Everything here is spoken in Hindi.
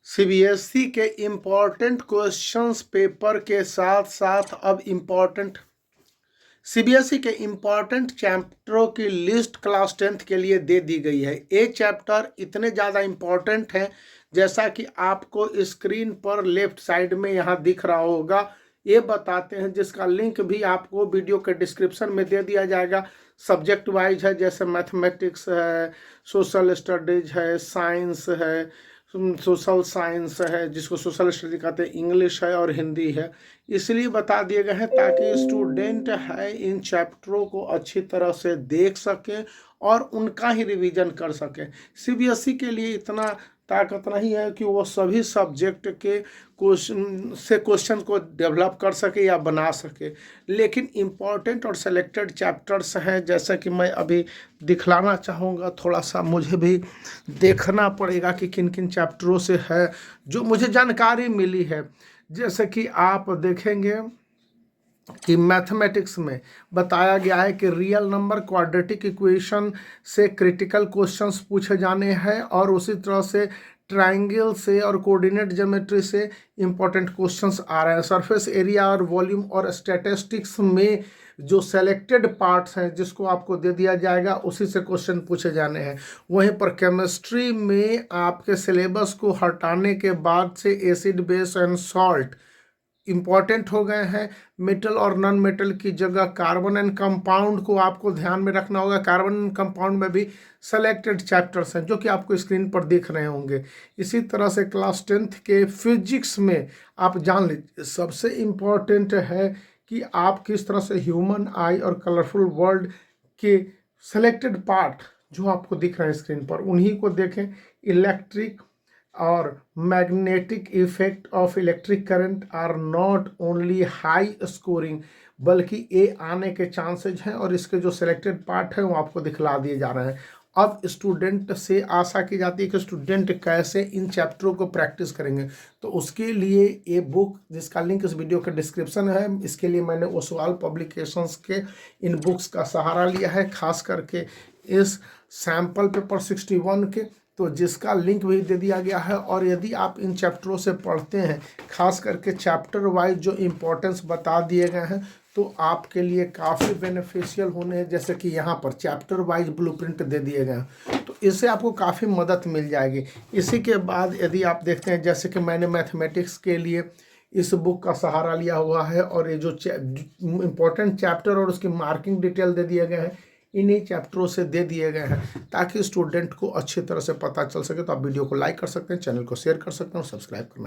सीबीएसई के इम्पॉर्टेंट क्वेश्चंस पेपर के साथ साथ अब सीबीएसई के इम्पॉर्टेंट चैप्टरों की लिस्ट क्लास 10th के लिए दे दी गई है। ये चैप्टर इतने ज़्यादा इम्पॉर्टेंट हैं जैसा कि आपको स्क्रीन पर लेफ्ट साइड में यहाँ दिख रहा होगा, ये बताते हैं, जिसका लिंक भी आपको वीडियो के डिस्क्रिप्शन में दे दिया जाएगा। सब्जेक्ट वाइज है, जैसे मैथमेटिक्स है, सोशल स्टडीज है, साइंस है, सोशल साइंस है जिसको सोशल स्टडी कहते हैं, इंग्लिश है और हिंदी है। इसलिए बता दिए गए हैं ताकि स्टूडेंट है इन चैप्टरों को अच्छी तरह से देख सके और उनका ही रिवीजन कर सके। सीबीएसई के लिए इतना ताकत नहीं है कि वो सभी सब्जेक्ट के क्वेश्चन को डेवलप कर सके या बना सके, लेकिन इम्पॉर्टेंट और सेलेक्टेड चैप्टर्स हैं, जैसा कि मैं अभी दिखलाना चाहूँगा। थोड़ा सा मुझे भी देखना पड़ेगा कि किन किन चैप्टरों से है जो मुझे जानकारी मिली है। जैसे कि आप देखेंगे कि मैथमेटिक्स में बताया गया है कि रियल नंबर क्वाड्रेटिक इक्वेशन से क्रिटिकल क्वेश्चंस पूछे जाने हैं और उसी तरह से ट्रायंगल से और कोऑर्डिनेट ज्योमेट्री से इंपॉर्टेंट क्वेश्चंस आ रहे हैं। सरफेस एरिया और वॉल्यूम और स्टैटिस्टिक्स में जो सेलेक्टेड पार्ट्स हैं जिसको आपको दे दिया जाएगा उसी से क्वेश्चन पूछे जाने हैं। वहीं पर केमिस्ट्री में आपके सिलेबस को हटाने के बाद से acid base and salt important हो गए हैं। मेटल और नॉन मेटल की जगह कार्बन एंड कंपाउंड को आपको ध्यान में रखना होगा। कार्बन एंड कंपाउंड में भी सेलेक्टेड चैप्टर्स हैं जो कि आपको स्क्रीन पर दिख रहे होंगे। इसी तरह से क्लास 10th के फिजिक्स में आप जान लीजिए सबसे इम्पॉर्टेंट है कि आप किस तरह से ह्यूमन आई और कलरफुल वर्ल्ड के सेलेक्टेड पार्ट जो आपको दिख रहे हैं स्क्रीन पर उन्हीं को देखें। इलेक्ट्रिक और magnetic effect of electric current are not only high scoring, बल्कि ये आने के चांसेज हैं और इसके जो सिलेक्टेड पार्ट हैं वो आपको दिखला दिए जा रहे हैं। अब स्टूडेंट से आशा की जाती है कि स्टूडेंट कैसे इन चैप्टरों को प्रैक्टिस करेंगे, तो उसके लिए ये बुक जिसका लिंक इस वीडियो के डिस्क्रिप्शन है, इसके लिए मैंने ओसवाल पब्लिकेशंस के इन बुक्स का सहारा लिया है, खास करके इस सैम्पल पेपर 61 के, तो जिसका लिंक भी दे दिया गया है। और यदि आप इन चैप्टरों से पढ़ते हैं, खास करके चैप्टर वाइज जो इम्पोर्टेंस बता दिए गए हैं, तो आपके लिए काफ़ी बेनिफिशियल होने हैं। जैसे कि यहाँ पर चैप्टर वाइज ब्लूप्रिंट दे दिए गए हैं, तो इससे आपको काफ़ी मदद मिल जाएगी। इसी के बाद यदि आप देखते हैं, जैसे कि मैंने मैथमेटिक्स के लिए इस बुक का सहारा लिया हुआ है और ये जो इम्पोर्टेंट चैप्टर और उसकी मार्किंग डिटेल दे दिए गए हैं इन्हीं चैप्टरों से दे दिए गए हैं ताकि स्टूडेंट को अच्छी तरह से पता चल सके। तो आप वीडियो को लाइक कर सकते हैं, चैनल को शेयर कर सकते हैं और सब्सक्राइब करना